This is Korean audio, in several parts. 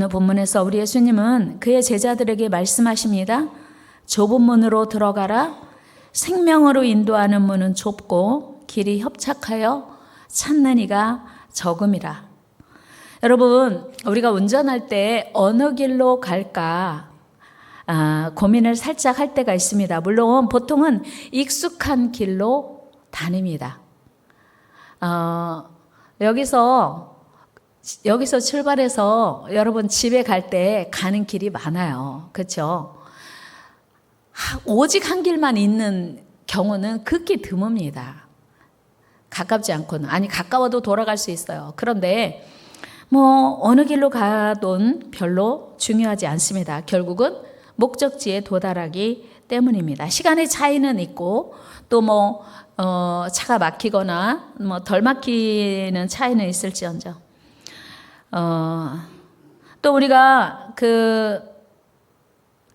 오늘 본문에서 우리 예수님은 그의 제자들에게 말씀하십니다. 좁은 문으로 들어가라. 생명으로 인도하는 문은 좁고 길이 협착하여 찾는 이가 적음이라. 여러분, 우리가 운전할 때 어느 길로 갈까 고민을 살짝 할 때가 있습니다. 물론 보통은 익숙한 길로 다닙니다. 여기서 출발해서 여러분 집에 갈 때 가는 길이 많아요. 그렇죠? 오직 한 길만 있는 경우는 극히 드뭅니다. 가깝지 않고는. 아니, 가까워도 돌아갈 수 있어요. 그런데 어느 길로 가든 별로 중요하지 않습니다. 결국은 목적지에 도달하기 때문입니다. 시간의 차이는 있고 또 차가 막히거나 덜 막히는 차이는 있을지언정. 또 우리가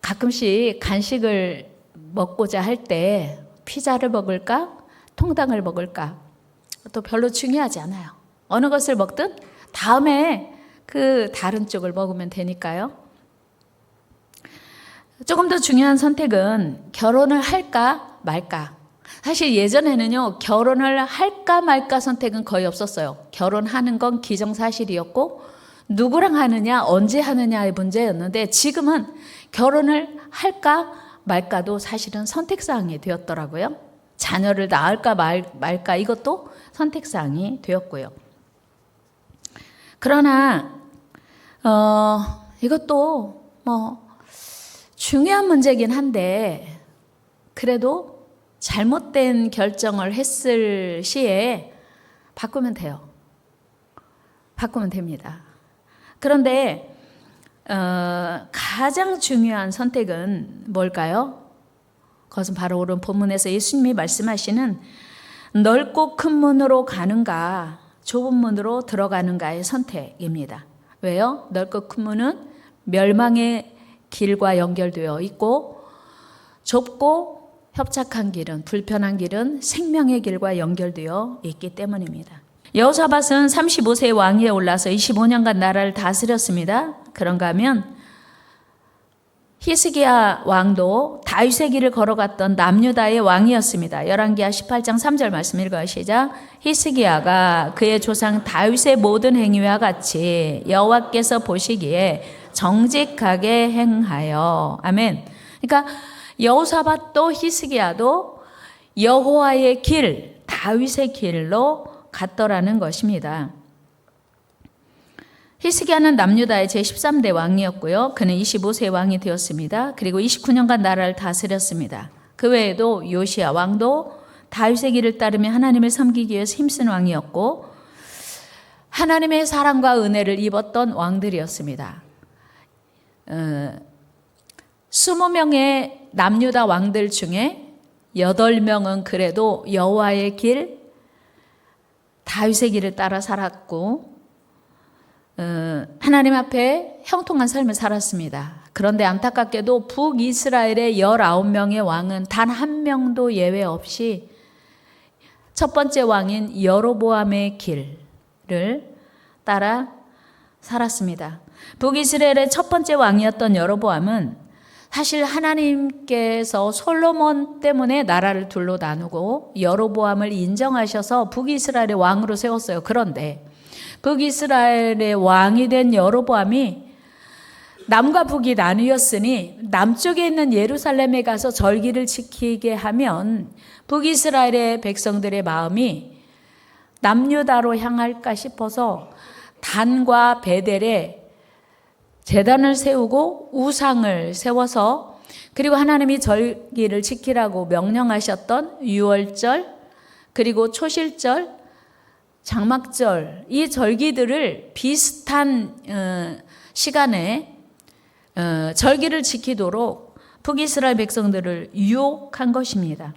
가끔씩 간식을 먹고자 할 때 피자를 먹을까? 통닭을 먹을까? 또 별로 중요하지 않아요. 어느 것을 먹든 다음에 다른 쪽을 먹으면 되니까요. 조금 더 중요한 선택은 결혼을 할까 말까. 사실 예전에는요, 결혼을 할까 말까 선택은 거의 없었어요. 결혼하는 건 기정사실이었고 누구랑 하느냐, 언제 하느냐의 문제였는데 지금은 결혼을 할까 말까도 사실은 선택사항이 되었더라고요. 자녀를 낳을까 말까 이것도 선택사항이 되었고요. 그러나 이것도 중요한 문제긴 한데 그래도 잘못된 결정을 했을 시에 바꾸면 돼요. 바꾸면 됩니다. 그런데 가장 중요한 선택은 뭘까요? 그것은 바로 오늘 본문에서 예수님이 말씀하시는 넓고 큰 문으로 가는가 좁은 문으로 들어가는가의 선택입니다. 왜요? 넓고 큰 문은 멸망의 길과 연결되어 있고 좁고 협착한 길은, 불편한 길은 생명의 길과 연결되어 있기 때문입니다. 여호사밧은 35세의 왕위에 올라서 25년간 나라를 다스렸습니다. 그런가 하면 히스기야 왕도 다윗의 길을 걸어갔던 남유다의 왕이었습니다. 열왕기하 18장 3절 말씀 읽어요. 시작. 히스기야가 그의 조상 다윗의 모든 행위와 같이 여호와께서 보시기에 정직하게 행하여. 아멘. 그러니까 여호사밧도 히스기야도 여호와의 길, 다윗의 길로 갔더라는 것입니다. 히스기야는 남유다의 제13대 왕이었고요. 그는 25세 왕이 되었습니다. 그리고 29년간 나라를 다스렸습니다. 그 외에도 요시야 왕도 다윗의 길을 따르며 하나님을 섬기기 위해서 힘쓴 왕이었고 하나님의 사랑과 은혜를 입었던 왕들이었습니다. 20명의 남유다 왕들 중에 8명은 그래도 여호와의 길, 다윗의 길을 따라 살았고 하나님 앞에 형통한 삶을 살았습니다. 그런데 안타깝게도 북이스라엘의 19명의 왕은 단 한 명도 예외 없이 첫 번째 왕인 여로보암의 길을 따라 살았습니다. 북이스라엘의 첫 번째 왕이었던 여로보암은 사실 하나님께서 솔로몬 때문에 나라를 둘로 나누고 여로보암을 인정하셔서 북이스라엘의 왕으로 세웠어요. 그런데 북이스라엘의 왕이 된 여로보암이 남과 북이 나뉘었으니 남쪽에 있는 예루살렘에 가서 절기를 지키게 하면 북이스라엘의 백성들의 마음이 남유다로 향할까 싶어서 단과 베델에 제단을 세우고 우상을 세워서 그리고 하나님이 절기를 지키라고 명령하셨던 유월절 그리고 초실절, 장막절 이 절기들을 비슷한 시간에 절기를 지키도록 북이스라엘 백성들을 유혹한 것입니다.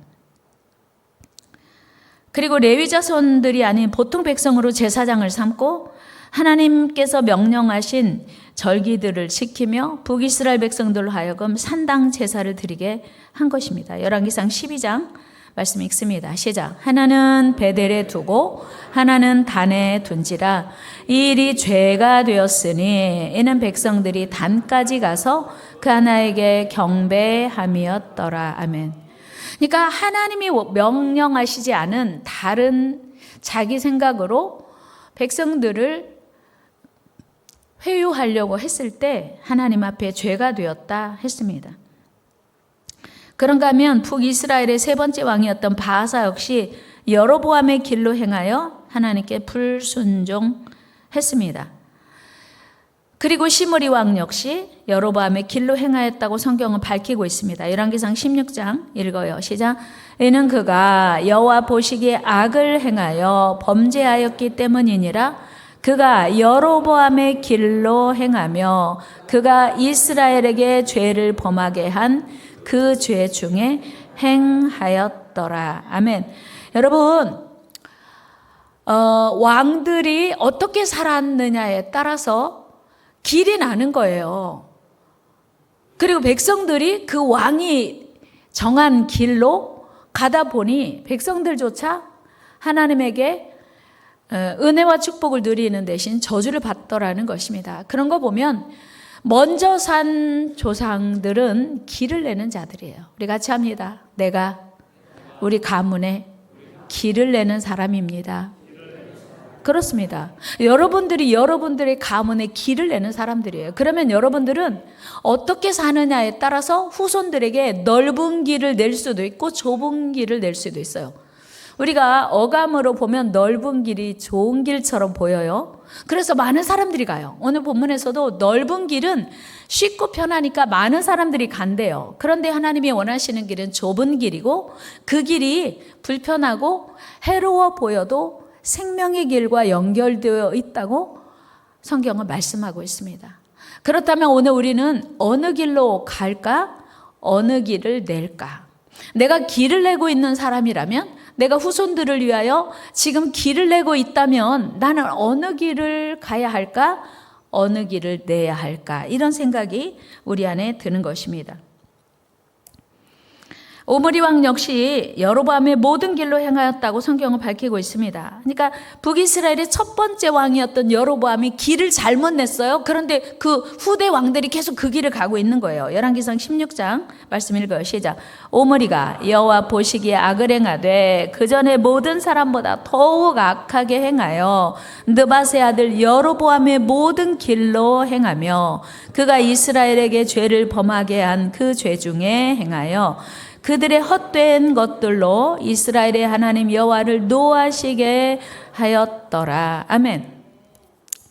그리고 레위 자손들이 아닌 보통 백성으로 제사장을 삼고 하나님께서 명령하신 절기들을 지키며 북이스라엘 백성들로 하여금 산당 제사를 드리게 한 것입니다. 열왕기상 12장 말씀 읽습니다. 시작. 하나는 베델에 두고 하나는 단에 둔지라. 이 일이 죄가 되었으니 이는 백성들이 단까지 가서 그 하나에게 경배함이었더라. 아멘. 그러니까 하나님이 명령하시지 않은 다른 자기 생각으로 백성들을 회유하려고 했을 때 하나님 앞에 죄가 되었다 했습니다. 그런가 하면 북이스라엘의 세 번째 왕이었던 바하사 역시 여로보암의 길로 행하여 하나님께 불순종했습니다. 그리고 시므리 왕 역시 여로보암의 길로 행하였다고 성경은 밝히고 있습니다. 열왕기상 16장 읽어요. 시작. 이는 그가 여호와 보시기에 악을 행하여 범죄하였기 때문이니라. 그가 여로보암의 길로 행하며 그가 이스라엘에게 죄를 범하게 한 그 죄 중에 행하였더라. 아멘. 여러분, 왕들이 어떻게 살았느냐에 따라서 길이 나는 거예요. 그리고 백성들이 그 왕이 정한 길로 가다 보니 백성들조차 하나님에게 은혜와 축복을 누리는 대신 저주를 받더라는 것입니다. 그런 거 보면 먼저 산 조상들은 길을 내는 자들이에요. 우리 같이 합니다. 내가 우리 가문에 길을 내는 사람입니다. 그렇습니다. 여러분들이 여러분들의 가문에 길을 내는 사람들이에요. 그러면 여러분들은 어떻게 사느냐에 따라서 후손들에게 넓은 길을 낼 수도 있고 좁은 길을 낼 수도 있어요. 우리가 어감으로 보면 넓은 길이 좋은 길처럼 보여요. 그래서 많은 사람들이 가요. 오늘 본문에서도 넓은 길은 쉽고 편하니까 많은 사람들이 간대요. 그런데 하나님이 원하시는 길은 좁은 길이고 그 길이 불편하고 해로워 보여도 생명의 길과 연결되어 있다고 성경은 말씀하고 있습니다. 그렇다면 오늘 우리는 어느 길로 갈까? 어느 길을 낼까? 내가 길을 내고 있는 사람이라면, 내가 후손들을 위하여 지금 길을 내고 있다면 나는 어느 길을 가야 할까? 어느 길을 내야 할까? 이런 생각이 우리 안에 드는 것입니다. 오므리 왕 역시 여로보암의 모든 길로 행하였다고 성경은 밝히고 있습니다. 그러니까 북이스라엘의 첫 번째 왕이었던 여로보암이 길을 잘못 냈어요. 그런데 그 후대 왕들이 계속 그 길을 가고 있는 거예요. 열왕기상 16장 말씀 읽어요. 시작. 오므리가 여호와 보시기에 악을 행하되 그 전에 모든 사람보다 더욱 악하게 행하여 느밧의 아들 여로보암의 모든 길로 행하며 그가 이스라엘에게 죄를 범하게 한 그 죄 중에 행하여 그들의 헛된 것들로 이스라엘의 하나님 여호와를 노하시게 하였더라. 아멘.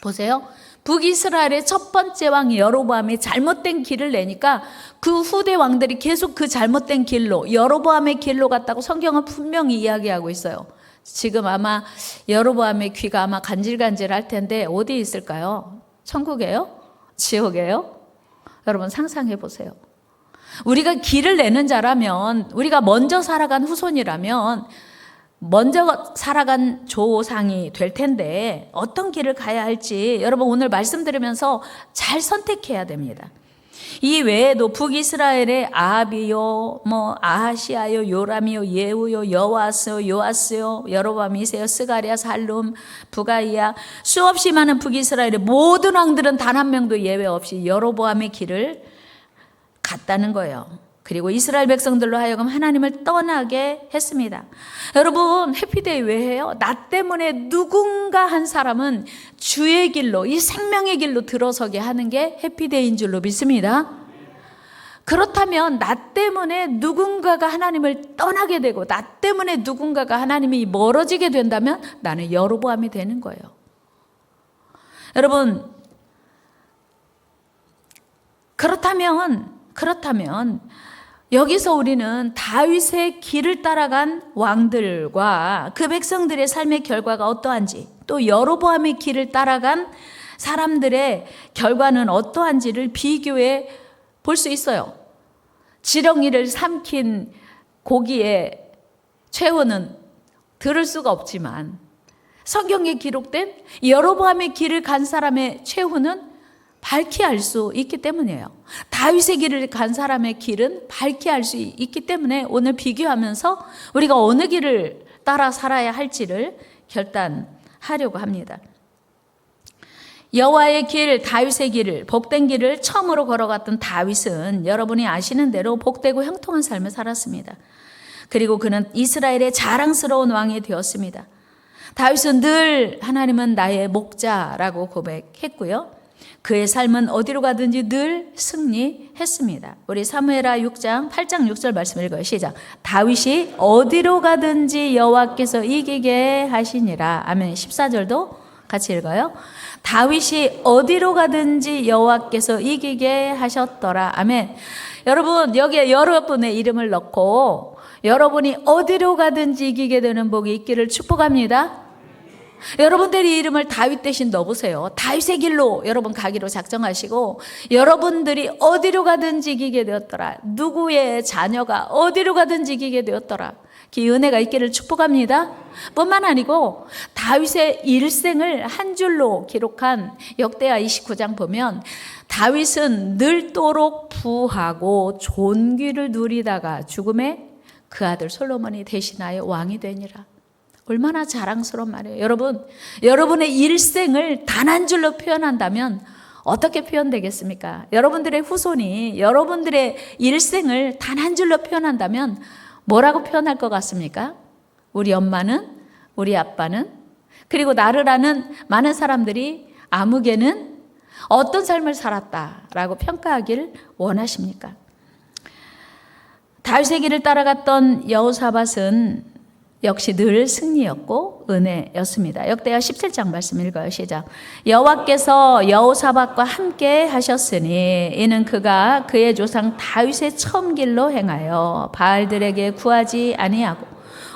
보세요. 북이스라엘의 첫 번째 왕 여로보암이 잘못된 길을 내니까 그 후대 왕들이 계속 그 잘못된 길로, 여로보암의 길로 갔다고 성경은 분명히 이야기하고 있어요. 지금 아마 여로보암의 귀가 아마 간질간질할 텐데 어디에 있을까요? 천국이에요? 지옥이에요? 여러분 상상해 보세요. 우리가 길을 내는 자라면, 우리가 먼저 살아간 후손이라면 먼저 살아간 조상이 될 텐데 어떤 길을 가야 할지 여러분 오늘 말씀 들으면서 잘 선택해야 됩니다. 이 외에도 북이스라엘의 아합이요, 아하시아요, 요람이요, 예후요, 여호아스요, 요아스요, 여로보암이세요, 스가랴, 살룸, 부가이야, 수없이 많은 북이스라엘의 모든 왕들은 단 한 명도 예외 없이 여로보암의 길을 갔다는 거예요. 그리고 이스라엘 백성들로 하여금 하나님을 떠나게 했습니다. 여러분 해피데이 왜 해요? 나 때문에 누군가 한 사람은 주의 길로, 이 생명의 길로 들어서게 하는 게 해피데이인 줄로 믿습니다. 그렇다면 나 때문에 누군가가 하나님을 떠나게 되고 나 때문에 누군가가 하나님이 멀어지게 된다면 나는 여로보암이 되는 거예요. 여러분 그렇다면 여기서 우리는 다윗의 길을 따라간 왕들과 그 백성들의 삶의 결과가 어떠한지, 또 여로보암의 길을 따라간 사람들의 결과는 어떠한지를 비교해 볼 수 있어요. 지렁이를 삼킨 고기의 최후는 들을 수가 없지만 성경에 기록된 여로보암의 길을 간 사람의 최후는 밝히 알 수 있기 때문이에요. 다윗의 길을 간 사람의 길은 밝히 알 수 있기 때문에 오늘 비교하면서 우리가 어느 길을 따라 살아야 할지를 결단하려고 합니다. 여호와의 길, 다윗의 길을, 복된 길을 처음으로 걸어갔던 다윗은 여러분이 아시는 대로 복되고 형통한 삶을 살았습니다. 그리고 그는 이스라엘의 자랑스러운 왕이 되었습니다. 다윗은 늘 하나님은 나의 목자라고 고백했고요. 그의 삶은 어디로 가든지 늘 승리했습니다. 우리 사무엘하 6장 8장 6절 말씀 읽어요. 시작. 다윗이 어디로 가든지 여호와께서 이기게 하시니라. 아멘. 14절도 같이 읽어요. 다윗이 어디로 가든지 여호와께서 이기게 하셨더라. 아멘. 여러분, 여기에 여러분의 이름을 넣고 여러분이 어디로 가든지 이기게 되는 복이 있기를 축복합니다. 여러분들이 이름을 다윗 대신 넣어보세요. 다윗의 길로 여러분 가기로 작정하시고 여러분들이 어디로 가든지 이기게 되었더라. 누구의 자녀가 어디로 가든지 이기게 되었더라. 그 은혜가 있기를 축복합니다. 뿐만 아니고 다윗의 일생을 한 줄로 기록한 역대하 29장 보면 다윗은 늘도록 부하고 존귀를 누리다가 죽음에 그 아들 솔로몬이 대신하여 왕이 되니라. 얼마나 자랑스러운 말이에요. 여러분, 여러분의 일생을 단 한 줄로 표현한다면 어떻게 표현되겠습니까? 여러분들의 후손이 여러분들의 일생을 단 한 줄로 표현한다면 뭐라고 표현할 것 같습니까? 우리 엄마는, 우리 아빠는, 그리고 나를 아는 많은 사람들이 아무개는 어떤 삶을 살았다라고 평가하기를 원하십니까? 다윗의 길을 따라갔던 여호사밧은 역시 늘 승리였고 은혜였습니다. 역대하 17장 말씀 읽어요. 시작. 여호와께서 여호사밧과 함께 하셨으니 이는 그가 그의 조상 다윗의 처음 길로 행하여 바알들에게 구하지 아니하고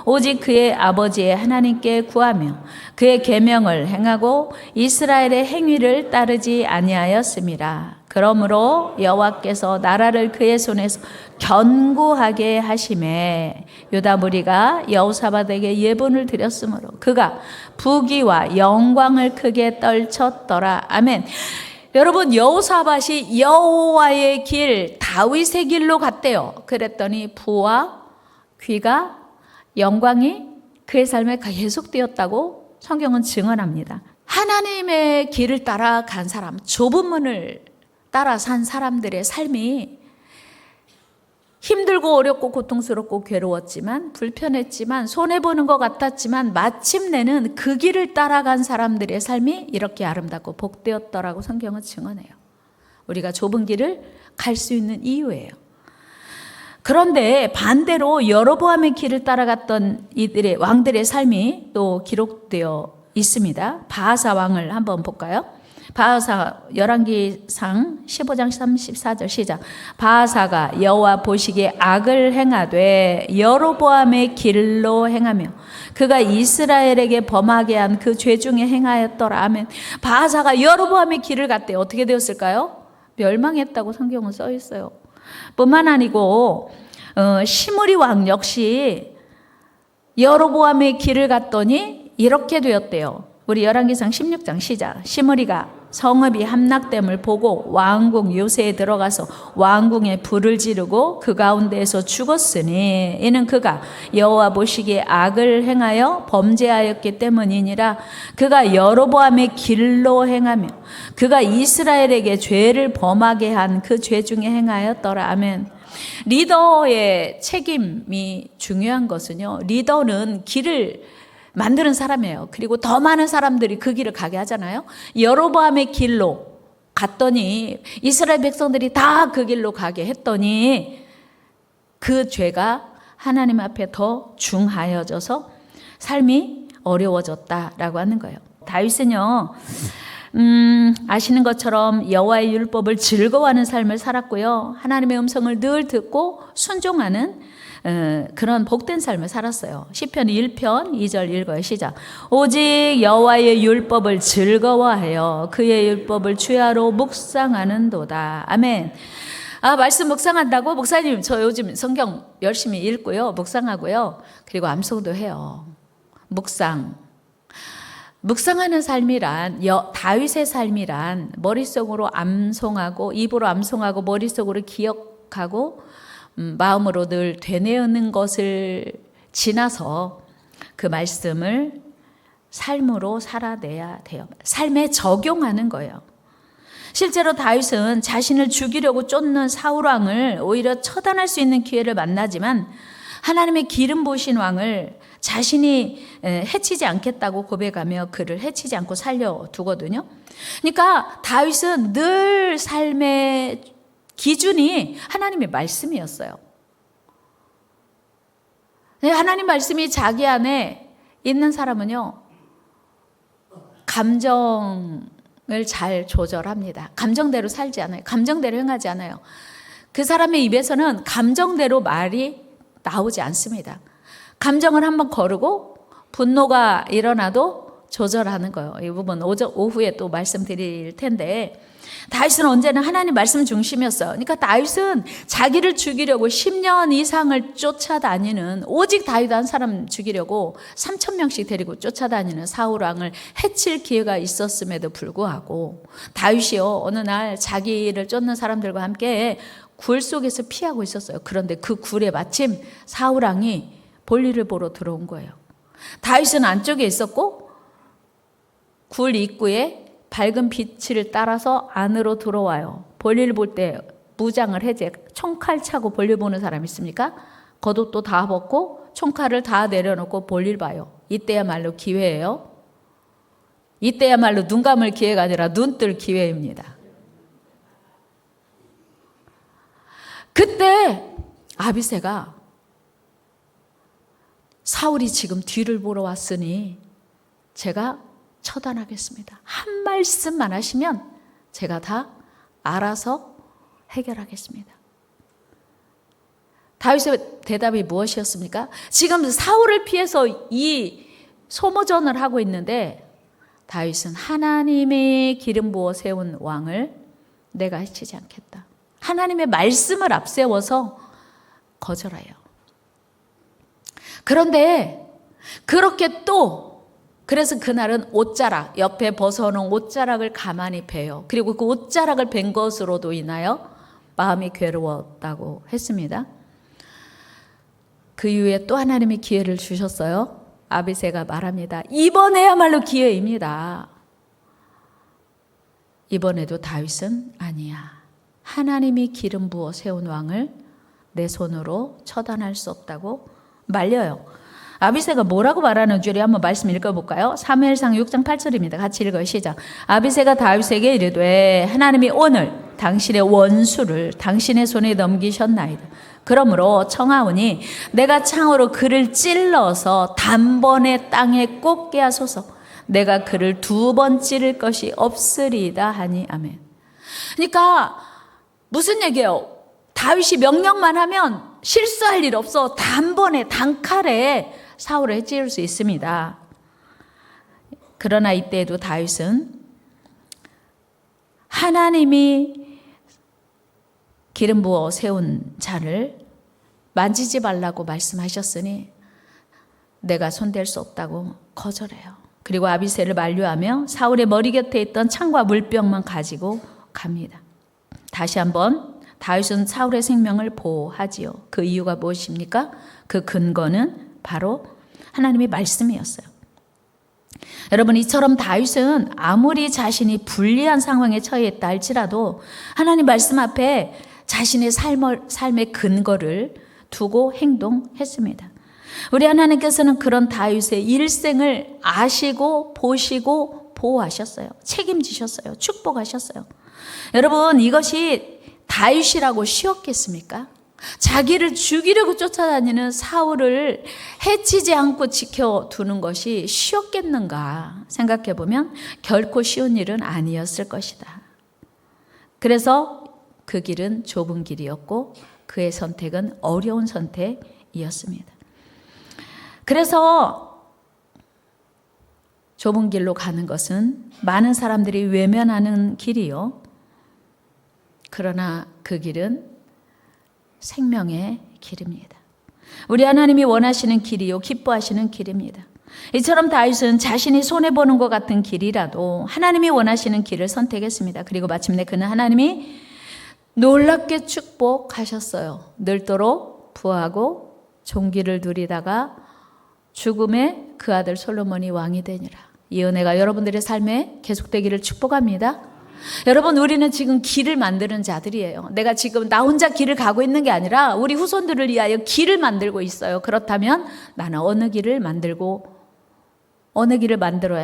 오직 그의 아버지의 하나님께 구하며 그의 계명을 행하고 이스라엘의 행위를 따르지 아니하였음이라. 그러므로 여호와께서 나라를 그의 손에서 견고하게 하심에 유다 무리가 여호사밧에게 예분을 드렸으므로 그가 부귀와 영광을 크게 떨쳤더라. 아멘. 여러분, 여호사밧이 여호와의 길, 다윗의 길로 갔대요. 그랬더니 부와 귀가 영광이 그의 삶에 계속되었다고 성경은 증언합니다. 하나님의 길을 따라간 사람, 좁은 문을 따라 산 사람들의 삶이 힘들고 어렵고 고통스럽고 괴로웠지만 불편했지만 손해보는 것 같았지만 마침내는 그 길을 따라간 사람들의 삶이 이렇게 아름답고 복되었더라고 성경은 증언해요. 우리가 좁은 길을 갈 수 있는 이유예요. 그런데 반대로 여로보암의 길을 따라갔던 이들의 왕들의 삶이 또 기록되어 있습니다. 바하사 왕을 한번 볼까요? 바하사 열왕기상 15장 34절 시작. 바하사가 여호와 보시기에 악을 행하되 여로보암의 길로 행하며 그가 이스라엘에게 범하게 한 그 죄 중에 행하였더라. 아멘. 바하사가 여로보암의 길을 갔대요. 어떻게 되었을까요? 멸망했다고 성경은 써 있어요. 뿐만 아니고 시므리 왕 역시 여로보암의 길을 갔더니 이렇게 되었대요. 우리 열왕기상 16장 시작. 시므리가 성읍이 함락됨을 보고 왕궁 요새에 들어가서 왕궁에 불을 지르고 그 가운데에서 죽었으니 이는 그가 여호와 보시기에 악을 행하여 범죄하였기 때문이니라. 그가 여로보암의 길로 행하며 그가 이스라엘에게 죄를 범하게 한 그 죄 중에 행하였더라. 아멘. 리더의 책임이 중요한 것은요, 리더는 길을 만드는 사람이에요. 그리고 더 많은 사람들이 그 길을 가게 하잖아요. 여로보암의 길로 갔더니 이스라엘 백성들이 다 그 길로 가게 했더니 그 죄가 하나님 앞에 더 중하여져서 삶이 어려워졌다라고 하는 거예요. 다윗은요, 아시는 것처럼 여호와의 율법을 즐거워하는 삶을 살았고요. 하나님의 음성을 늘 듣고 순종하는 그런 복된 삶을 살았어요. 시편 1편 2절 읽어요. 시작. 오직 여호와의 율법을 즐거워하여 그의 율법을 주야로 묵상하는도다. 아멘. 말씀 묵상한다고? 목사님, 저 요즘 성경 열심히 읽고요, 묵상하고요, 그리고 암송도 해요. 묵상. 묵상하는 삶이란, 다윗의 삶이란 머릿속으로 암송하고 입으로 암송하고 머릿속으로 기억하고 마음으로 늘 되뇌는 것을 지나서 그 말씀을 삶으로 살아내야 돼요. 삶에 적용하는 거예요. 실제로 다윗은 자신을 죽이려고 쫓는 사울왕을 오히려 처단할 수 있는 기회를 만나지만 하나님의 기름 부으신 왕을 자신이 해치지 않겠다고 고백하며 그를 해치지 않고 살려두거든요. 그러니까 다윗은 늘 삶의 기준이 하나님의 말씀이었어요. 하나님 말씀이 자기 안에 있는 사람은요, 감정을 잘 조절합니다. 감정대로 살지 않아요. 감정대로 행하지 않아요. 그 사람의 입에서는 감정대로 말이 나오지 않습니다. 감정을 한번 거르고 분노가 일어나도 조절하는 거예요. 이 부분 오후에 또 말씀드릴 텐데, 다윗은 언제나 하나님 말씀 중심이었어요. 그러니까 다윗은 자기를 죽이려고 10년 이상을 쫓아다니는, 오직 다윗 한 사람 죽이려고 3,000명씩 데리고 쫓아다니는 사울 왕을 해칠 기회가 있었음에도 불구하고 다윗이요, 어느 날 자기를 쫓는 사람들과 함께 굴 속에서 피하고 있었어요. 그런데 그 굴에 마침 사울 왕이 볼일을 보러 들어온 거예요. 다윗은 안쪽에 있었고 굴 입구에 밝은 빛을 따라서 안으로 들어와요. 볼일 볼 때 무장을 해제, 총칼 차고 볼일 보는 사람 있습니까? 겉옷도 다 벗고 총칼을 다 내려놓고 볼일 봐요. 이때야말로 기회예요. 이때야말로 눈 감을 기회가 아니라 눈 뜰 기회입니다. 그때 아비새가 사울이 지금 뒤를 보러 왔으니 제가 처단하겠습니다. 한 말씀만 하시면 제가 다 알아서 해결하겠습니다. 다윗의 대답이 무엇이었습니까? 지금 사울을 피해서 이 소모전을 하고 있는데 다윗은 하나님의 기름 부어 세운 왕을 내가 해치지 않겠다. 하나님의 말씀을 앞세워서 거절해요. 그런데 그렇게 그래서 그날은 옷자락, 옆에 벗어놓은 옷자락을 가만히 베요. 그리고 그 옷자락을 벤 것으로도 인하여 마음이 괴로웠다고 했습니다. 그 이후에 또 하나님이 기회를 주셨어요. 아비새가 말합니다. 이번에야말로 기회입니다. 이번에도 다윗은 아니야. 하나님이 기름 부어 세운 왕을 내 손으로 처단할 수 없다고 말려요. 아비새가 뭐라고 말하는 줄이 한번 말씀 읽어볼까요? 사무엘상 6장 8절입니다. 같이 읽어요. 시작. 아비새가 다윗에게 이르되 하나님이 오늘 당신의 원수를 당신의 손에 넘기셨나이다. 그러므로 청하오니 내가 창으로 그를 찔러서 단번에 땅에 꽂게 하소서. 내가 그를 2번 찌를 것이 없으리이다 하니 아멘. 그러니까 무슨 얘기예요? 다윗이 명령만 하면 실수할 일 없어. 단번에 단칼에 사울을 해칠 수 있습니다. 그러나 이때에도 다윗은 하나님이 기름 부어 세운 자를 만지지 말라고 말씀하셨으니 내가 손댈 수 없다고 거절해요. 그리고 아비새를 만류하며 사울의 머리 곁에 있던 창과 물병만 가지고 갑니다. 다시 한번 다윗은 사울의 생명을 보호하지요. 그 이유가 무엇입니까? 그 근거는 바로 하나님의 말씀이었어요. 여러분, 이처럼 다윗은 아무리 자신이 불리한 상황에 처해 있다 할지라도 하나님 말씀 앞에 자신의 삶의 근거를 두고 행동했습니다. 우리 하나님께서는 그런 다윗의 일생을 아시고 보시고 보호하셨어요. 책임지셨어요. 축복하셨어요. 여러분, 이것이 다윗이라고 쉬웠겠습니까? 자기를 죽이려고 쫓아다니는 사울을 해치지 않고 지켜두는 것이 쉬웠겠는가 생각해보면 결코 쉬운 일은 아니었을 것이다. 그래서 그 길은 좁은 길이었고 그의 선택은 어려운 선택이었습니다. 그래서 좁은 길로 가는 것은 많은 사람들이 외면하는 길이요. 그러나 그 길은 생명의 길입니다. 우리 하나님이 원하시는 길이요, 기뻐하시는 길입니다. 이처럼 다윗은 자신이 손해보는 것 같은 길이라도 하나님이 원하시는 길을 선택했습니다. 그리고 마침내 그는 하나님이 놀랍게 축복하셨어요. 늙도록 부하고 존귀를 누리다가 죽음에 그 아들 솔로몬이 왕이 되니라. 이 은혜가 여러분들의 삶에 계속되기를 축복합니다. 여러분, 우리는 지금 길을 만드는 자들이에요. 내가 지금 나 혼자 길을 가고 있는 게 아니라 우리 후손들을 위하여 길을 만들고 있어요. 그렇다면 나는 어느 길을 만들어야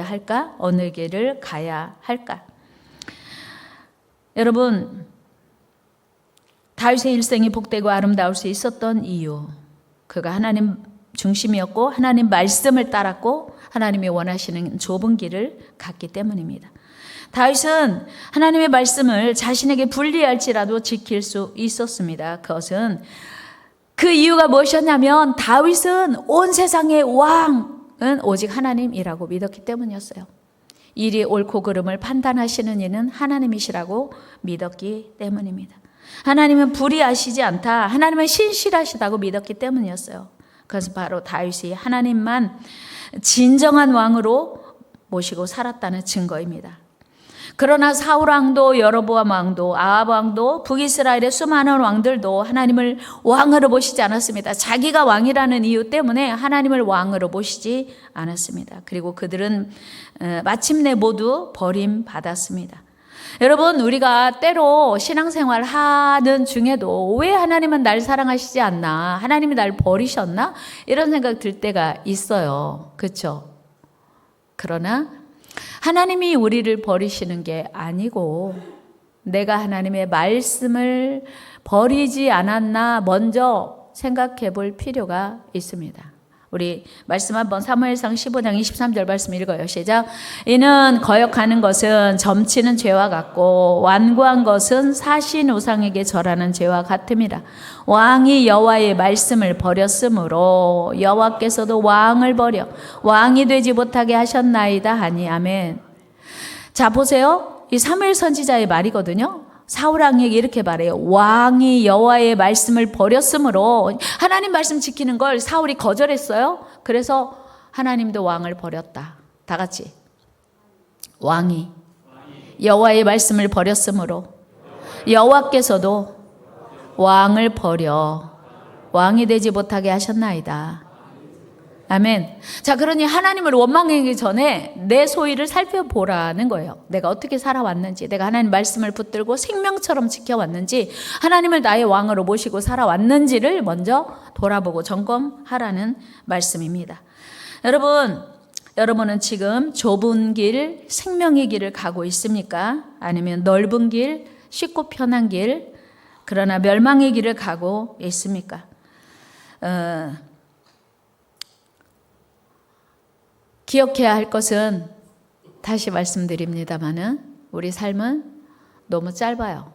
할까? 어느 길을 가야 할까? 여러분, 다윗의 일생이 복되고 아름다울 수 있었던 이유, 그가 하나님 중심이었고 하나님 말씀을 따랐고 하나님이 원하시는 좁은 길을 갔기 때문입니다. 다윗은 하나님의 말씀을 자신에게 불리할지라도 지킬 수 있었습니다. 그것은 그 이유가 무엇이었냐면 다윗은 온 세상의 왕은 오직 하나님이라고 믿었기 때문이었어요. 일이 옳고 그름을 판단하시는 이는 하나님이시라고 믿었기 때문입니다. 하나님은 불의하시지 않다, 하나님은 신실하시다고 믿었기 때문이었어요. 그래서 바로 다윗이 하나님만 진정한 왕으로 모시고 살았다는 증거입니다. 그러나 사울 왕도 여로보암 왕도 아합 왕도 북이스라엘의 수많은 왕들도 하나님을 왕으로 모시지 않았습니다. 자기가 왕이라는 이유 때문에 하나님을 왕으로 모시지 않았습니다. 그리고 그들은 마침내 모두 버림받았습니다. 여러분, 우리가 때로 신앙생활 하는 중에도 왜 하나님은 날 사랑하시지 않나? 하나님이 날 버리셨나? 이런 생각 들 때가 있어요. 그렇죠? 그러나 하나님이 우리를 버리시는 게 아니고 내가 하나님의 말씀을 버리지 않았나 먼저 생각해 볼 필요가 있습니다. 우리 말씀 한번 사무엘상 15장 23절 말씀 읽어요. 시작. 이는 거역하는 것은 점치는 죄와 같고 완고한 것은 사신 우상에게 절하는 죄와 같음이라. 왕이 여호와의 말씀을 버렸으므로 여호와께서도 왕을 버려 왕이 되지 못하게 하셨나이다 하니. 아멘. 자, 보세요. 이 사무엘 선지자의 말이거든요. 사울 왕에게 이렇게 말해요. 왕이 여호와의 말씀을 버렸으므로, 하나님 말씀 지키는 걸 사울이 거절했어요. 그래서 하나님도 왕을 버렸다. 다 같이. 왕이 여호와의 말씀을 버렸으므로 여호와께서도 왕을 버려 왕이 되지 못하게 하셨나이다. 아멘. 자, 그러니 하나님을 원망하기 전에 내 소위를 살펴보라는 거예요. 내가 어떻게 살아왔는지, 내가 하나님 말씀을 붙들고 생명처럼 지켜왔는지, 하나님을 나의 왕으로 모시고 살아왔는지를 먼저 돌아보고 점검하라는 말씀입니다. 여러분은 지금 좁은 길, 생명의 길을 가고 있습니까? 아니면 넓은 길, 쉽고 편한 길, 그러나 멸망의 길을 가고 있습니까? 기억해야 할 것은, 다시 말씀드립니다마는 우리 삶은 너무 짧아요.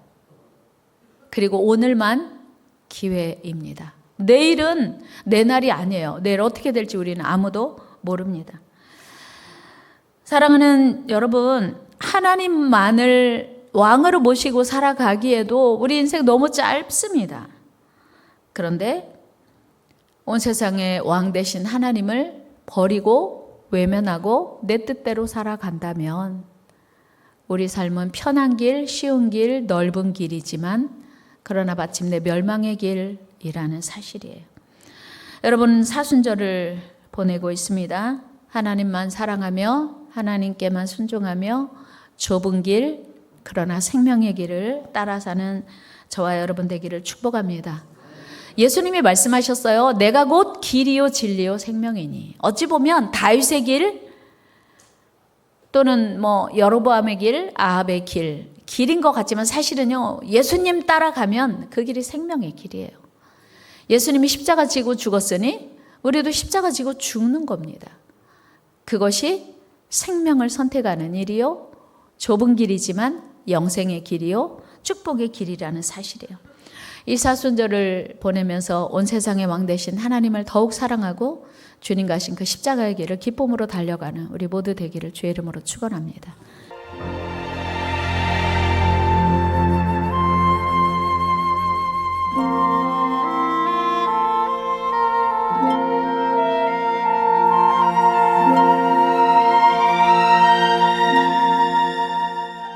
그리고 오늘만 기회입니다. 내일은 내 날이 아니에요. 내일 어떻게 될지 우리는 아무도 모릅니다. 사랑하는 여러분, 하나님만을 왕으로 모시고 살아가기에도 우리 인생 너무 짧습니다. 그런데 온 세상의 왕 되신 하나님을 버리고 외면하고 내 뜻대로 살아간다면 우리 삶은 편한 길, 쉬운 길, 넓은 길이지만 그러나 마침내 멸망의 길이라는 사실이에요. 여러분, 사순절을 보내고 있습니다. 하나님만 사랑하며 하나님께만 순종하며 좁은 길, 그러나 생명의 길을 따라 사는 저와 여러분 되기를 축복합니다. 예수님이 말씀하셨어요. 내가 곧 길이요 진리요 생명이니. 어찌 보면 다윗의 길 또는 여로보암의 길, 아합의 길인 것 같지만 사실은요, 예수님 따라가면 그 길이 생명의 길이에요. 예수님이 십자가 지고 죽었으니 우리도 십자가 지고 죽는 겁니다. 그것이 생명을 선택하는 일이요, 좁은 길이지만 영생의 길이요, 축복의 길이라는 사실이에요. 이 사순절을 보내면서 온 세상의 왕 되신 하나님을 더욱 사랑하고 주님 가신 그 십자가의 길을 기쁨으로 달려가는 우리 모두 되기를 주의 이름으로 축원합니다.